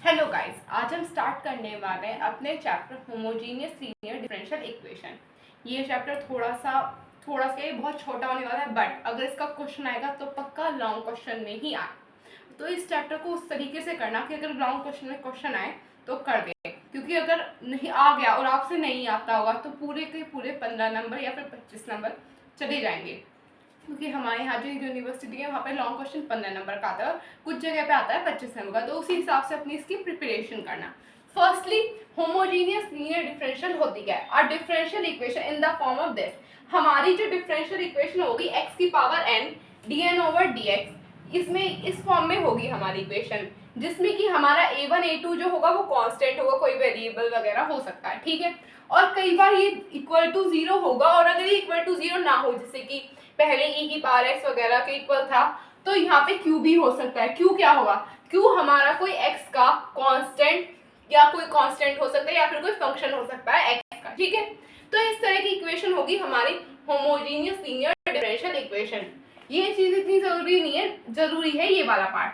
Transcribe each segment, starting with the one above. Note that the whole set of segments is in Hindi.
हेलो गाइस, आज हम स्टार्ट करने वाले हैं अपने chapter homogeneous linear differential equation. ये चैप्टर थोड़ा सा ये बहुत छोटा होने वाला है, बट अगर इसका क्वेश्चन आएगा तो पक्का लॉन्ग क्वेश्चन में ही आए। तो इस चैप्टर को उस तरीके से करना कि अगर लॉन्ग क्वेश्चन में क्वेश्चन आए तो कर दे, क्योंकि अगर नहीं आ गया और आपसे नहीं आता होगा तो पूरे के पूरे 15 नंबर या फिर 25 नंबर चले जाएंगे। क्योंकि हमारे यहाँ जो यूनिवर्सिटी है वहाँ पे लॉन्ग क्वेश्चन 15 नंबर का आता है और कुछ जगह पे आता है 25 नंबर का, तो उसी हिसाब से अपनी इसकी प्रिपरेशन करना। फर्स्टली, होमोजीनियस लीनियर डिफरेंशियल होती है a differential equation in the form of this. हमारी जो डिफरेंशियल इक्वेशन होगी x की power n dn over dx, इसमें इस फॉर्म में होगी हमारी इक्वेशन, जिसमें कि हमारा a1 a2 जो होगा वो कांस्टेंट होगा, कोई वेरिएबल वगैरह हो सकता है, ठीक है। और कई बार ये इक्वल टू 0 होगा, और अगर ये इक्वल टू 0 ना हो, जैसे कि पहले e की पावर x वगैरह के इक्वल था, तो यहाँ पे q भी हो सकता है। q क्या होगा? q हमारा कोई x का कांस्टेंट या कोई कांस्टेंट हो सकता है या फिर कोई फंक्शन हो सकता है x का, ठीक है। तो इस तरह की इक्वेशन होगी हमारी होमोजीनियस लीनियर डिफरेंशियल इक्वेशन। ये चीज इतनी जरूरी नहीं है, जरूरी है ये वाला पार्ट।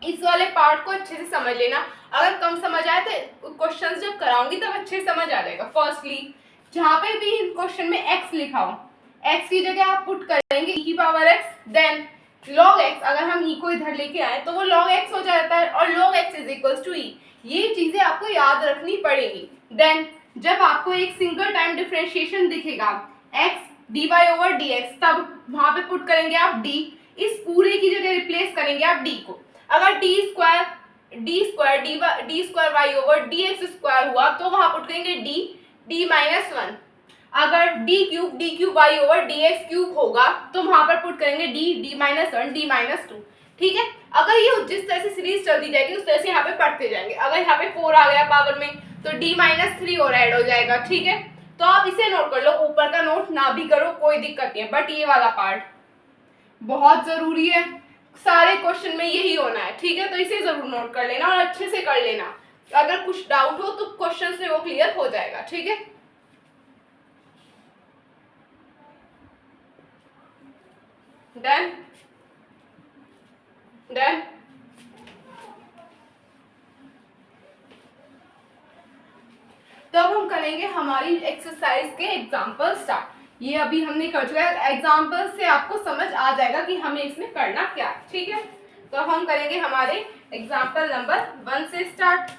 इस वाले पार्ट को अच्छे से समझ लेना, अगर कम समझ आए तो क्वेश्चन जब कराऊंगी तब अच्छे से समझ आ जाएगा। फर्स्टली, जहाँ पे भी क्वेश्चन में x लिखा हो, x की जगह आप पुट करेंगे e की power x, then log x। अगर हम e को इधर लेके आए तो वो log x हो जाता है, और log x is equals to e। ये चीजें आपको याद रखनी पड़ेगी। देन जब आपको एक सिंगल टाइम डिफरेंशिएशन दिखेगा x dy ओवर dx, तब वहां पे पुट करेंगे आप d। इस पूरे की जगह रिप्लेस करेंगे आप d को। अगर d square y over d x square हुआ तो वहां पुट करेंगे डी माइनस 1। अगर d cube y over d x cube होगा तो वहां पर पुट करेंगे डी माइनस 1 डी माइनस 2, ठीक है। अगर ये जिस तरह से सीरीज चलती जाएगी उस तरह से यहाँ पे पढ़ते जाएंगे। अगर यहाँ पे 4 आ गया पावर में तो डी माइनस 3 और ऐड हो जाएगा, ठीक है। तो आप इसे नोट कर लो, ऊपर का नोट ना भी करो कोई दिक्कत नहीं है, बट ये वाला पार्ट बहुत जरूरी है, सारे क्वेश्चन में यही होना है, ठीक है। तो इसे जरूर नोट कर लेना और अच्छे से कर लेना। अगर कुछ डाउट हो तो क्वेश्चन से वो क्लियर हो जाएगा, ठीक है। Done done. तो अब हम करेंगे हमारी एक्सरसाइज के एग्जाम्पल स्टार्ट। ये अभी हमने कर चुका है, एग्जाम्पल से आपको समझ आ जाएगा कि हमें इसमें करना क्या है, ठीक है। तो हम करेंगे हमारे एग्जाम्पल नंबर 1 से स्टार्ट।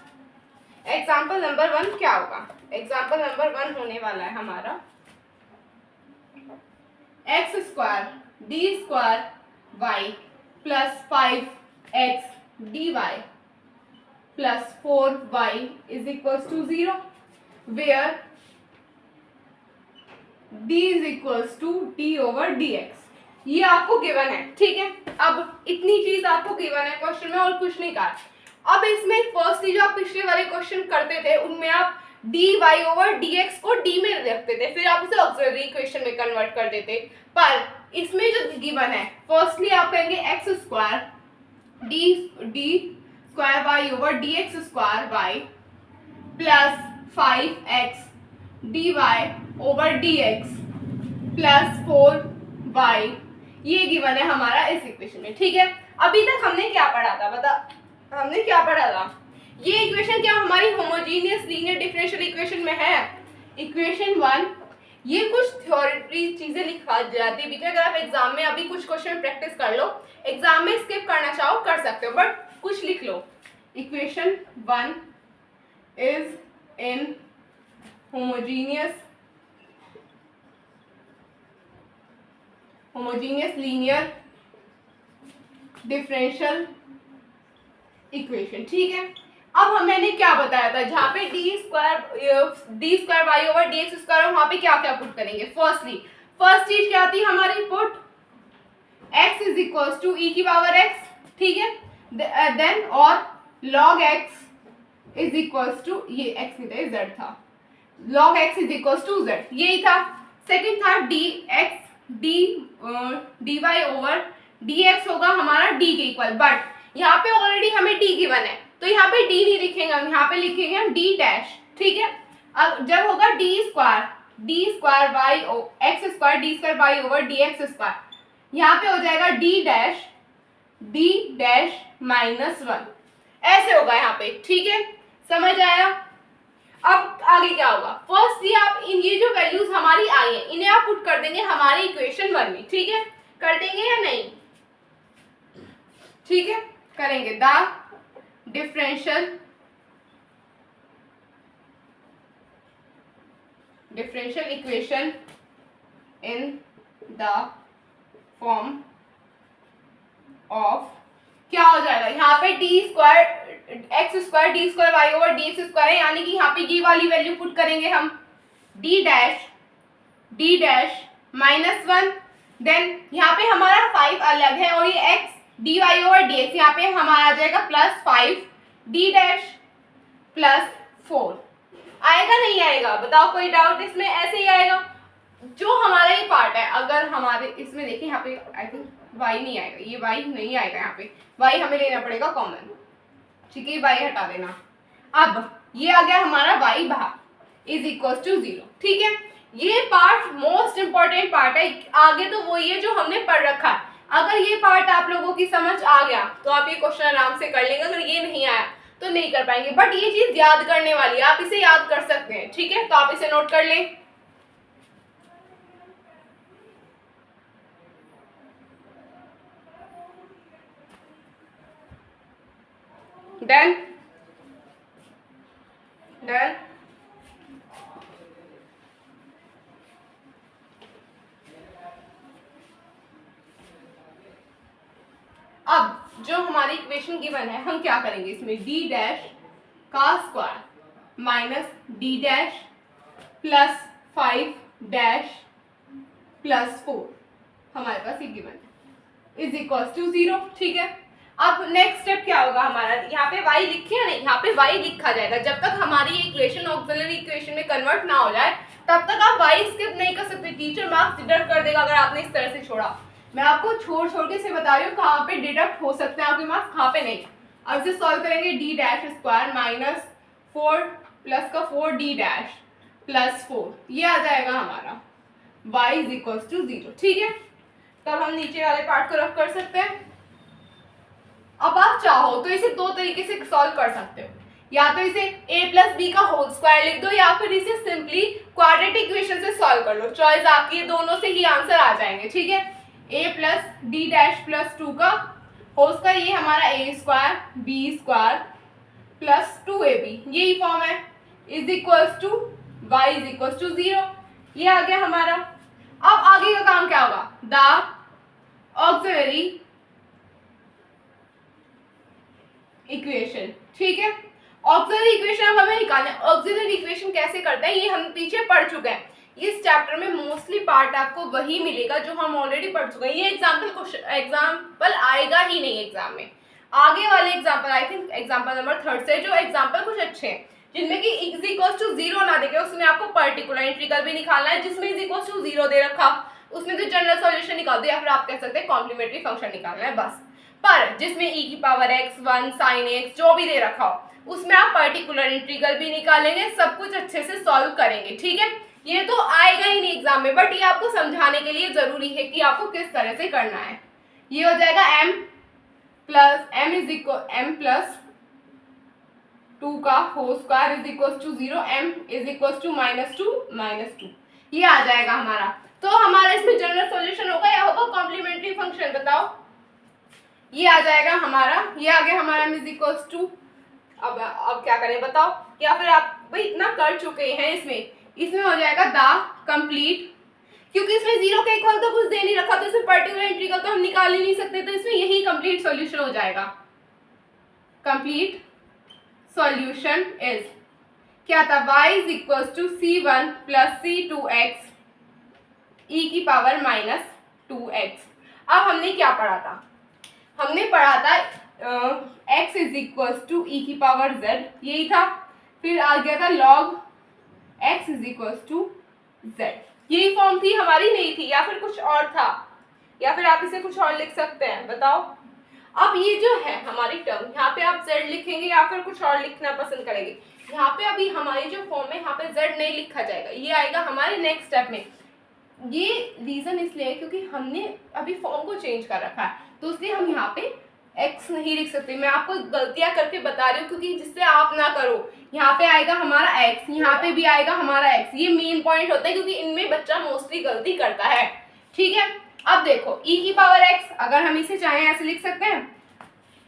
एग्जाम्पल नंबर 1 क्या होगा? एग्जाम्पल नंबर 1 होने वाला है हमारा x square d square y plus 5x dy plus 4y is equals to 0, where d is equals to d over dx। ये आपको गिवन है, ठीक है। अब इतनी चीज आपको गिवन है क्वेश्चन में और कुछ नहीं कहा। अब इसमें फर्स्टली जो आप पिछले वाले क्वेश्चन करते थे उनमें आप dy over dx को d में रखते थे, फिर आप उसे ऑक्सिलरी इक्वेशन में कन्वर्ट कर देते। पर इसमें जो गिवन है, फर्स्टली आप कहेंगे x square d square y over d x square y plus 5x dy over dx plus 4y, ये गिवन है हमारा इस इक्वेशन में, ठीक है। अभी तक हमने क्या पढ़ा था? हमने क्या पढ़ा था? ये इक्वेशन क्या हमारी होमोजीनियस लीनियर डिफरेंशियल इक्वेशन में है, इक्वेशन 1। ये कुछ थ्योरी चीजें लिखा जाती है, अगर आप एग्जाम में अभी कुछ क्वेश्चन प्रैक्टिस कर लो, एग्जाम में स्किप करना चाहो कर सकते हो, बट कुछ लिख लो। Equation 1 is in homogeneous linear differential equation, ठीक है। अब मैंने क्या बताया था, जहाँ पे d square y over d x square, वहां पे क्या क्या पुट करेंगे? फर्स्ट चीज क्या आती है हमारी? Put x is equals to e की पावर x, ठीक है। देन और log x is equals to, ये x नहीं था, z था, log x is equals to z, यही था। सेकंड था dy ओवर dx होगा हमारा d के इक्वल, बट यहाँ पे ऑलरेडी हमें d गिवन है तो यहाँ पे d नहीं लिखेंगे हम, यहाँ पे लिखेंगे हम d डैश, ठीक है। अब जब होगा d square y x square d square y over d x square, यहाँ पे हो जाएगा d डैश माइनस 1। ऐसे होगा यहाँ पे, ठीक है, समझ आया। अब आगे क्या होगा, फर्स्टली आप इन ये जो वैल्यूज हमारी आई है इन्हें आप पुट कर देंगे हमारी इक्वेशन 1 में, ठीक है, कर देंगे या नहीं, ठीक है, करेंगे। The differential equation in the form of, क्या हो जाएगा यहाँ पे d square x square d square y over d x square है, यानी कि यहाँ पे ये वाली वैल्यू पुट करेंगे हम, डी डैश -1, देन यहाँ पे हमारा 5 अलग है और ये x d y over d x, यहाँ पे हमारा आ जाएगा +5 डी डैश +4। आएगा नहीं आएगा, बताओ कोई डाउट इसमें, ऐसे ही आएगा। जो हमारा ये पार्ट है, अगर हमारे इसमें देखिए यहाँ पे आई थिंक y नहीं आएगा, ये y नहीं आएगा, यहाँ पे y हमें लेना पड़ेगा कॉमन, ठीक है, y हटा देना। अब ये आ गया हमारा y बाहर इज इक्वल टू 0, ठीक है। ये पार्ट मोस्ट इंपॉर्टेंट पार्ट है, आगे तो वही है जो हमने पढ़ रखा है। अगर ये पार्ट आप लोगों की समझ आ गया तो आप ये क्वेश्चन आराम से कर लेंगे, अगर ये नहीं आया तो नहीं कर पाएंगे, बट ये चीज याद करने वाली है, आप इसे याद कर सकते हैं, ठीक है, तो आप इसे नोट कर लें। Done done. अब जो हमारी इक्वेशन गिवन है हम क्या करेंगे, इसमें डी डैश का square minus D dash +5 dash +4 हमारे पास ये गिवन है इज इक्वल टू 0, ठीक है। अब नेक्स्ट स्टेप क्या होगा हमारा, यहाँ पे y लिखे या नहीं, यहाँ पे y लिखा जाएगा। जब तक हमारी इक्वेशन ऑक्सिलरी इक्वेशन में कन्वर्ट ना हो जाए तब तक आप y स्किप नहीं कर सकते, टीचर मार्क्स डिडक्ट कर देगा अगर आपने इस तरह से छोड़ा। मैं आपको छोड़ के से बता रही हूँ कहाँ पे डिडक्ट हो सकते हैं आपके मार्क्स, कहाँ पे नहीं। अब इसे सॉल्व करेंगे, डी डैश स्क्वायर -4 प्लस का 4 डी डैश +4, ये आ जाएगा हमारा y इज इक्वल टू 0, ठीक है। तब हम नीचे वाले पार्ट को रफ कर सकते हैं। अब आप चाहो तो इसे दो तरीके से सॉल्व कर सकते हो, या तो इसे a + b का होल स्क्वायर लिख दो, या फिर इसे सिंपली क्वाड्रेटिक इक्वेशन से सॉल्व कर लो, चॉइस आपकी, दोनों से ही आंसर आ जाएंगे, ठीक है। a + d डैश +2 का होल स्क्वायर, ये हमारा a² b² +2ab, यही फॉर्म है, is equal to y is equal to 0, ये आ गया हमारा। अब आगे का काम क्या होगा, द ऑक्सिलरी इक्वेशन, ठीक है। ऑक्सिलरी इक्वेशन अब हमें निकालना है। ऑक्सिलरी इक्वेशन कैसे करते हैं ये हम पीछे पढ़ चुके हैं, इस चैप्टर में मोस्टली पार्ट आपको वही मिलेगा जो हम ऑलरेडी पढ़ चुके हैं। ये एग्जाम्पल आएगा ही नहीं एग्जाम में, आगे वाले example I think example number 3 से जो एग्जाम्पल कुछ अच्छे हैं जिनमें कि इज इक्वल टू 0 ना देखे, उसमें आपको पर्टिकुलर इंटीग्रल भी निकालना है, जिसमें इज इक्वल टू 0 दे रखा उसमें तो जनरल सॉल्यूशन निकाल दो, या फिर आप कह सकते हैं कॉम्प्लीमेंट्री फंक्शन निकालना है बस। पर जिसमें e की पावर x 1 sin x जो भी दे रखा हो उसमें आप पर्टिकुलर इंटीग्रल भी निकालेंगे, सब कुछ अच्छे से सॉल्व करेंगे, ठीक है। ये तो आएगा ही नहीं एग्जाम में, बट ये आपको समझाने के लिए जरूरी है कि आपको किस तरह से करना है। ये हो जाएगा m + 2 का whole square is equal to 0, m is equal to -2 ये आ जाएगा हमारा। तो हमारा इसमें जनरल सॉल्यूशन होगा या होगा कॉम्प्लीमेंट्री फंक्शन, बताओ। ये आ जाएगा हमारा, ये आ गया हमारा m इज इक्वल टू, अब क्या करें बताओ, या फिर आप भाई इतना कर चुके हैं, इसमें हो जाएगा द कंप्लीट, क्योंकि इसमें 0 के इक्वल तो कुछ दे नहीं रखा, तो इसमें पर्टिकुलर इंटीग्रल तो हम निकाल ही नहीं सकते, तो इसमें यही कंप्लीट सॉल्यूशन हो जाएगा। कंप्लीट सॉल्यूशन इज क्या था, y is equal to c1 + c2x e की पावर -2x। अब हमने क्या पढ़ा था, हमने पढ़ा था x is equal to e की पावर z, यही था। फिर आ गया था log x is equal to z, यही फॉर्म थी हमारी, नहीं थी, या फिर कुछ और था, या फिर आप इसे कुछ और लिख सकते हैं, बताओ। अब ये जो है हमारी टर्म, यहाँ पे आप z लिखेंगे या फिर कुछ और लिखना पसंद करेंगे, यहाँ पे अभी हमारी जो फॉर्म है यहाँ पे z नहीं लिखा जाएगा, ये आएगा हमारे नेक्स्ट स्टेप में। ये रीजन इसलिए है क्योंकि हमने अभी फॉर्म को चेंज कर रखा है, तो इसलिए हम यहाँ पे x नहीं लिख सकते, मैं आपको गलतियां करके बता रही हूँ क्योंकि जिससे आप ना करो। यहाँ पे आएगा हमारा x, यहाँ पे भी आएगा हमारा x, ये मेन पॉइंट होता है क्योंकि इनमें बच्चा मोस्टली गलती करता है। ठीक है, अब देखो e की पावर x, अगर हम इसे चाहें ऐसे लिख सकते हैं,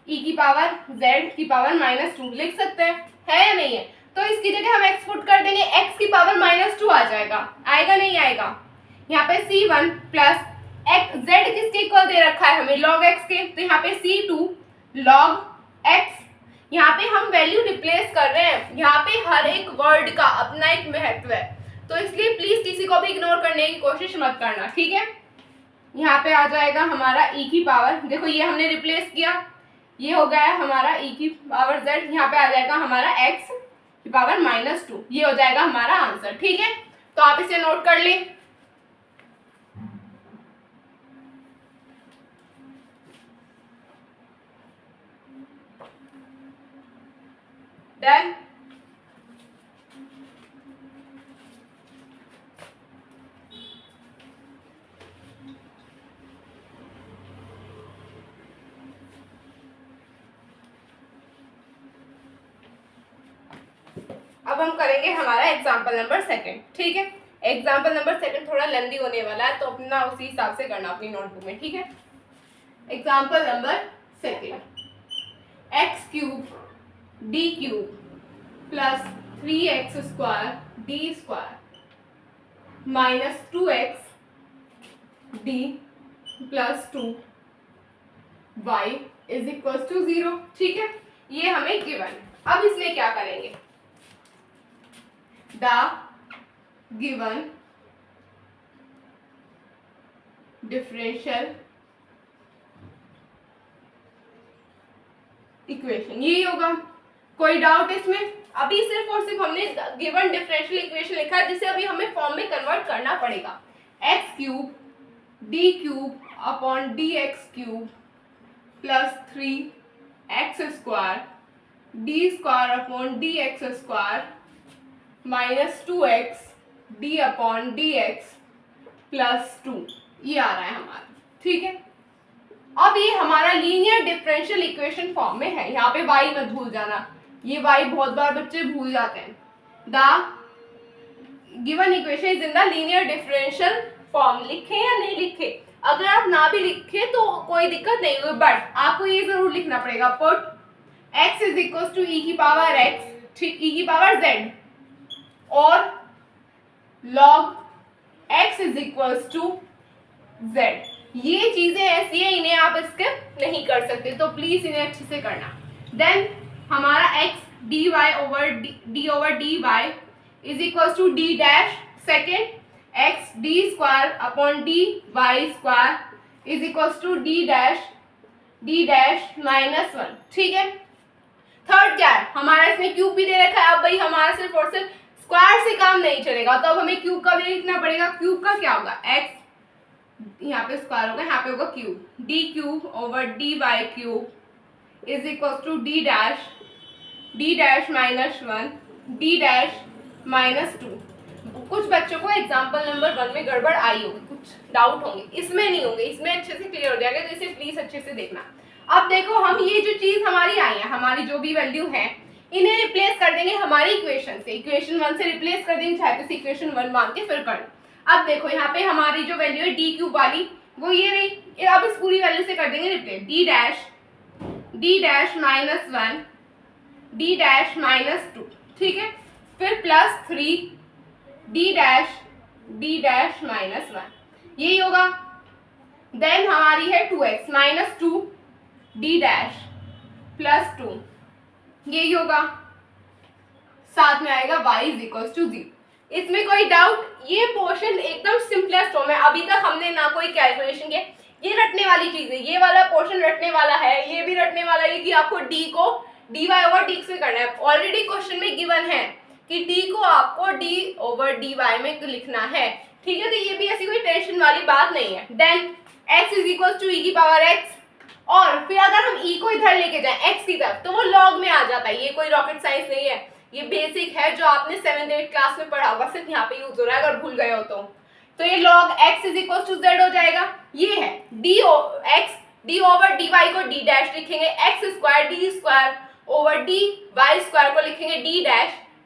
e की पावर z की पावर -2 लिख सकते हैं, है या नहीं है? तो इसकी जगह हम x पुट कर देंगे, x की पावर -2 आ जाएगा, आएगा नहीं आएगा? यहाँ पे c1 प्लस x, z किसके इक्वल दे रखा है हमें, log x के, तो यहाँ पे c2 log x, यहाँ पे हम वैल्यू रिप्लेस कर रहे हैं, यहाँ पे हर एक वर्ड का अपना एक महत्व है, तो इसलिए प्लीज किसी को भी इग्नोर करने की कोशिश मत करना, ठीक है। यहाँ पे आ जाएगा हमारा e की पावर, देखो ये हमने रिप्लेस किया, ये हो गया हमारा e की पावर z, यहाँ पे आ जाएगा हमारा x की पावर -2, ये हो जाएगा हमारा आंसर, ठीक है। तो आप इसे नोट कर लें। डन। अब हम करेंगे हमारा एग्जाम्पल नंबर 2, ठीक है। एग्जाम्पल नंबर 2 थोड़ा लेंदी होने वाला है, तो अपना उसी हिसाब से करना अपनी नोटबुक में, ठीक है। Example number 2, x³ d³ plus 3x² d² minus 2x d plus 2y is equal to 0, ठीक है। ये हमें गिवन। अब इसमें क्या करेंगे, द गिवन डिफरेंशियल इक्वेशन, यही होगा। कोई डाउट इसमें? अभी सिर्फ और सिर्फ हमने गिवन डिफरेंशियल इक्वेशन लिखा है, जिसे अभी हमें फॉर्म में कन्वर्ट करना पड़ेगा। x³ d³ upon dx³ plus 3x² d² upon dx² minus 2x d upon dx plus 2, ये आ रहा है हमारा, ठीक है। अब ये हमारा लीनियर डिफरेंशियल इक्वेशन फॉर्म में है, यहाँ पे y मत भूल जाना, ये y बहुत बार बच्चे भूल जाते हैं। The given equation is in the linear differential form, लिखे या नहीं लिखे? अगर आप ना भी लिखे तो कोई दिक्कत नहीं होगी, बट आपको ये जरूर लिखना पड़ेगा, put x is equal to e की पावर x, ठीक, e की पावर z, और log x is equal to z। ये चीजें ऐसी है, इन्हें आप स्किप नहीं कर सकते, तो प्लीज इन्हें अच्छे से करना। देन हमारा x dy over dy is equal to d dash, second x d² upon dy² is equal to d dash -1, ठीक है। थर्ड क्या है हमारा, इसमें क्यूब भी दे रखा है। अब भाई हमारा सिर्फ और सिर्फ स्क्वायर से काम नहीं चलेगा, तो अब हमें क्यूब का भी लिखना पड़ेगा। क्यूब का क्या होगा, x यहाँ पे स्क्वायर होगा, यहाँ पे होगा cube, d³ over dy³ is equal to d dash -1 d dash -2। कुछ बच्चों को एग्जाम्पल नंबर 1 में गड़बड़ आई होगी, कुछ डाउट होंगे, इसमें नहीं होंगे, इसमें अच्छे से क्लियर हो जाएगा, तो इसे प्लीज अच्छे से देखना। अब देखो हम ये जो चीज हमारी आई है, हमारी जो भी वैल्यू है, इन्हें रिप्लेस कर देंगे हमारी इक्वेशन से, इक्वेशन 1 से रिप्लेस कर देंगे, चाहे तो इक्वेशन 1 मान के फिर कर। अब देखो यहाँ पे हमारी जो वैल्यू है d³ वाली, वो ये रही। अब इस पूरी वैल्यू से कर देंगे replace, d dash -1 d dash -2, ठीक है। फिर प्लस 3 d डैश -1, यही होगा। देन हमारी है 2x -2 d डैश प्लस 2, यही होगा। साथ में आएगा y इज इक्वल टू 0। इसमें कोई डाउट? ये पोर्शन एकदम सिंपलेस्ट फॉर्म है, अभी तक हमने ना कोई कैलकुलेशन किया, ये रटने वाली चीज है, ये वाला पोर्शन रटने वाला है, ये भी रटने वाला है कि आपको d को dy ओवर dx में करना है। ऑलरेडी क्वेश्चन में गिवन है कि d को आपको d ओवर dy में लिखना है, ठीक है। तो ये भी ऐसी कोई टेंशन वाली बात नहीं है। Then x is equal to e की पावर x, और फिर अगर हम e को इधर लेके जाएं x की तरफ, तो वो log में आ जाता है। ये कोई रॉकेट साइंस नहीं है, ये बेसिक है जो आपने 7th-8th क्लास में पढ़ा होगा, सिर्फ यहाँ पे यूज हो रहा है, अगर भूल गए हो तो ये log x is equal to z हो जाएगा। ये है d x d over d y को डी डैश लिखेंगे, x square d square over d y square को लिखेंगे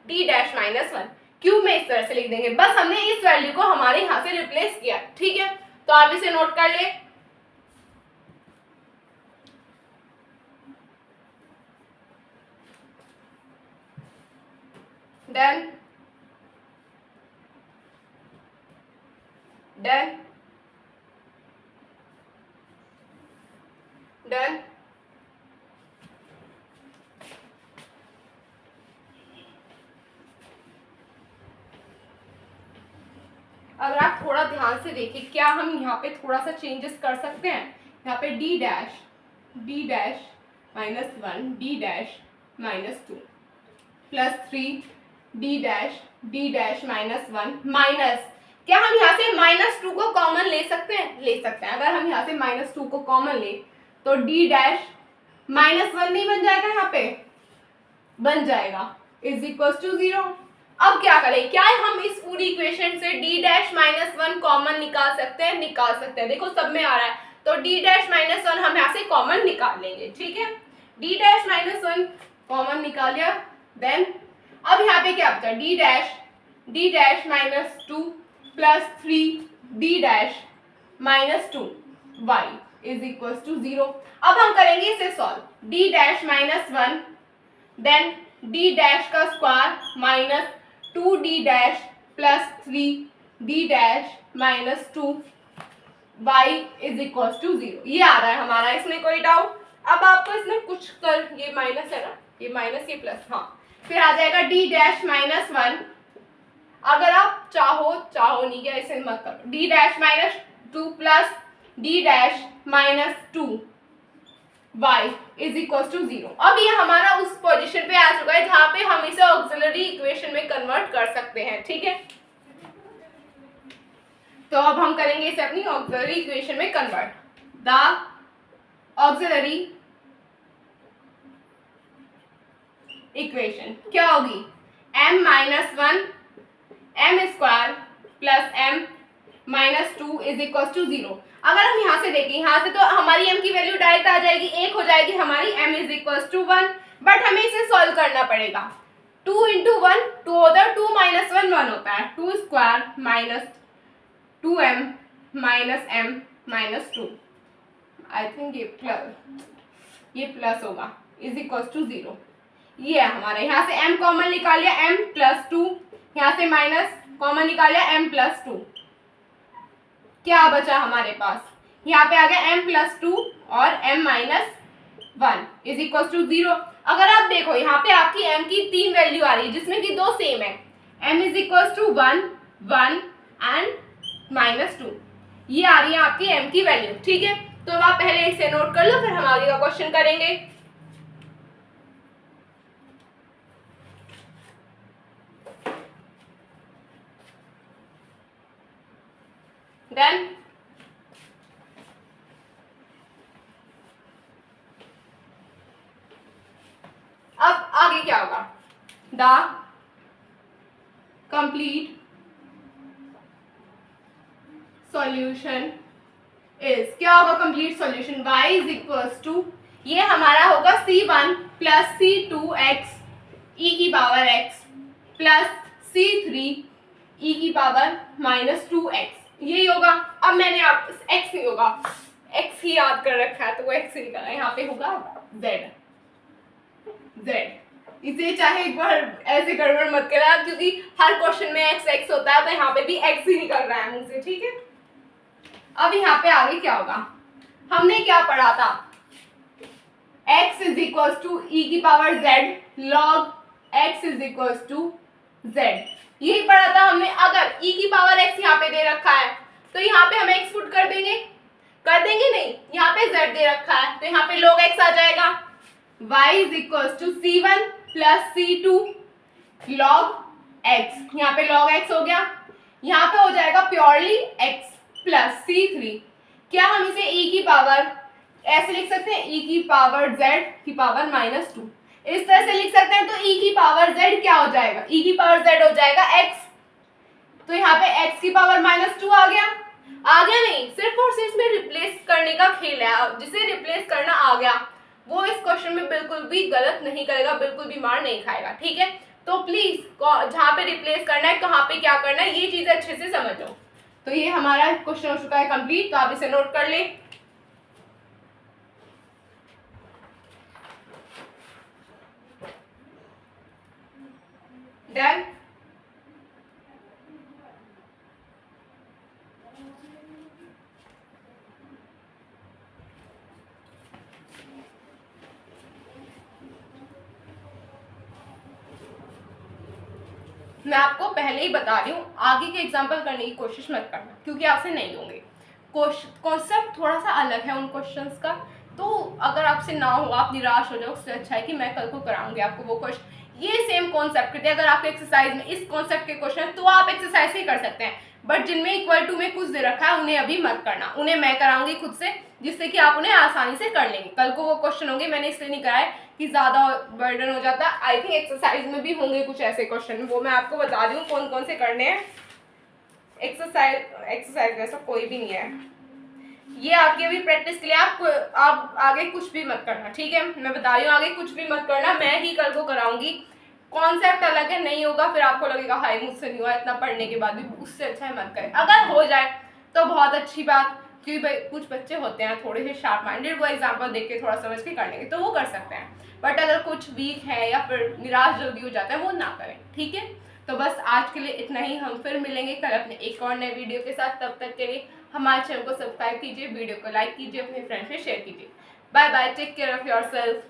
डी डैश माइनस 1। क्यूब में इस तरह से लिख देंगे। बस हमने इस वैल्यू को हमारे यहाँ से रिप्लेस किया, ठीक है। तो आप इसे नोट कर ले। Done done done. अगर आप थोड़ा ध्यान से देखें, क्या हम यहाँ पे थोड़ा सा चेंजेस कर सकते हैं? यहाँ पे D dash minus 1 D dash minus 2 plus 3 D dash minus 1 minus, क्या हम यहाँ से माइनस 2 को कॉमन ले सकते हैं? ले सकते हैं। अगर हम यहाँ से माइनस 2 को कॉमन ले तो डी डैश माइनस 1 नहीं बन जाएगा? यहाँ पे बन जाएगा, इज इक्वल टू 0। अब क्या करें? क्या हम इस पूरी इक्वेशन से डी डैश माइनस 1 कॉमन निकाल सकते हैं? निकाल सकते हैं। देखो सब में आ रहा है, तो डी डैश माइनस 1 हम यहाँ से कॉमन निकाल लेंगे, ठीक है। डी डैश माइनस 1 कॉमन निकाल लिया। देन अब यहाँ पे क्या बचा? D dash minus 2 plus 3 D dash minus 2 Y is equal to 0। अब हम करेंगे इसे solve. D dash minus 1 then D dash का square minus 2 D dash plus 3 D dash minus 2 Y is equal to 0। ये आ रहा है हमारा, इसमें कोई डाउट? अब आपको इसमें कुछ कर, ये माइनस है ना, ये माइनस ये प्लस, हाँ, फिर आ जाएगा डी डैश माइनस 1। अगर आप चाहो नहीं, क्या इसे मत करो, d dash minus 2 plus d dash minus 2 y is equal to 0। अब ये हमारा उस पोजीशन पे आ चुका है जहां पे हम इसे ऑक्सिलरी इक्वेशन में कन्वर्ट कर सकते हैं, ठीक है। तो अब हम करेंगे इसे अपनी ऑक्सिलरी इक्वेशन में कन्वर्ट। द ऑक्सिलरी इक्वेशन क्या होगी? m minus 1 m square plus m minus 2 is equal to 0। अगर हम यहाँ से देखें, यहाँ से तो हमारी m की वैल्यू डायरेक्ट आ जाएगी, 1 हो जाएगी हमारी, m is equal to 1, but हमें इसे सॉल्व करना पड़ेगा। 2 इंटू 1 2 होता है, 2 माइनस 1 1 होता है, 2 square minus 2m minus m minus 2, I think ये प्लस होगा, इज इक्वल टू 0। ये है हमारा, यहाँ से m कॉमन निकाल लिया, m प्लस 2, यहाँ से माइनस कॉमन निकाल लिया, m प्लस 2, क्या बचा हमारे पास? यहाँ पे आ गया m प्लस 2 और m minus 1 is equal to 0। अगर आप देखो यहाँ पे आपकी m की 3 वैल्यू आ रही है जिसमें कि 2 सेम है, m is equal to 1 1 and minus 2, ये आ रही है आपकी m की वैल्यू, ठीक है। तो अब आप पहले इसे नोट कर लो, फिर हम आगे का क्वेश्चन करेंगे। Then अब आगे क्या होगा? द कंप्लीट सॉल्यूशन इज, क्या होगा complete solution? y is equal to, ये हमारा होगा c1 प्लस c2x e की power x plus c3 e की पावर माइनस 2x, यही होगा। अब मैंने आप x नहीं होगा, x ही याद कर रखा है तो वो x ही निकाला, यहाँ पे होगा z। इसे चाहे एक बार ऐसे गड़बड़ मत करना, क्योंकि हर क्वेश्चन में x होता है, तो यहाँ पे भी x ही निकल रहा है मुझ से, ठीक है। अब यहाँ पे आगे क्या होगा? हमने क्या पढ़ा था? x is equal to e की power z log x is equal to z, यही पढ़ा था हमने। अगर e की पावर x यहाँ पे दे रखा है तो यहाँ पे हम x पुट कर देंगे नहीं, यहाँ पे z दे रखा है तो यहाँ पे log x आ जाएगा। y is equal to c1 plus c2 log x, यहाँ पे log x हो गया, यहाँ पे हो जाएगा प्योरली x प्लस c3, क्या हम इसे e की पावर ऐसे लिख सकते हैं, e की पावर z की पावर माइनस 2, इस तरह से लिख सकते हैं। तो e की पावर z क्या हो जाएगा? e की पावर z हो जाएगा x, तो यहाँ पे x की पावर माइनस 2 आ गया, आ गया नहीं, सिर्फ और सिर्फ में रिप्लेस करने का खेल है। जिसे रिप्लेस करना आ गया वो इस क्वेश्चन में बिल्कुल भी गलत नहीं करेगा, बिल्कुल भी मार नहीं खाएगा, ठीक है। तो प्लीज जहाँ पे रिप्लेस करना है, कहाँ पे क्या करना है, ये चीजें अच्छे से समझ लो। तो ये हमारा क्वेश्चन हो चुका है कंप्लीट, तो आप इसे नोट कर ले। डन। मैं आपको पहले ही बता रही हूँ, आगे के एग्जाम्पल करने की कोशिश मत करना, क्योंकि आपसे नहीं होंगे। कॉन्सेप्ट थोड़ा सा अलग है उन क्वेश्चंस का, तो अगर आपसे ना हो, आप निराश हो जाओ, उससे अच्छा है कि मैं कल को कराऊंगी आपको वो क्वेश्चन। ये सेम कॉन्सेप्ट थे, अगर आपके एक्सरसाइज में इस कॉन्सेप्ट के क्वेश्चन तो आप एक्सरसाइज ही कर सकते हैं, बट जिनमें इक्वल टू में कुछ दे रखा है उन्हें अभी मत करना, उन्हें मैं कराऊंगी खुद से, जिससे कि आप उन्हें आसानी से कर लेंगे। कल को वो क्वेश्चन होंगे, मैंने इसलिए नहीं कराया कि ज्यादा बर्डन हो जाता। आई थिंक एक्सरसाइज में भी होंगे कुछ ऐसे क्वेश्चन, वो मैं आपको बता रही हूँ कौन कौन से करने हैं। एक्सरसाइज ऐसा कोई भी नहीं है, ये आपकी अभी प्रैक्टिस के लिए। आप आगे कुछ भी मत करना, ठीक है, मैं बता रही हूँ, आगे कुछ भी मत करना, मैं ही कल को कराऊंगी। कॉन्सेप्ट अलग है, नहीं होगा फिर आपको लगेगा हाय मुझसे नहीं हुआ, इतना पढ़ने के बाद भी, उससे अच्छा है मत करें। अगर हो जाए तो बहुत अच्छी बात, क्योंकि भाई कुछ बच्चे होते हैं थोड़े से शार्प माइंडेड, वो एग्जाम्पल देख के थोड़ा समझ के कर लेंगे तो वो कर सकते हैं, बट अगर कुछ वीक है या फिर निराश जल्दी हो जाता है वो ना करें, ठीक है। तो बस आज के लिए इतना ही, हम फिर मिलेंगे कल अपने एक और नए वीडियो के साथ। तब तक के लिए हमारे चैनल को सब्सक्राइब कीजिए, वीडियो को लाइक कीजिए, अपने फ्रेंड्स में शेयर कीजिए। Bye bye, take care of yourself.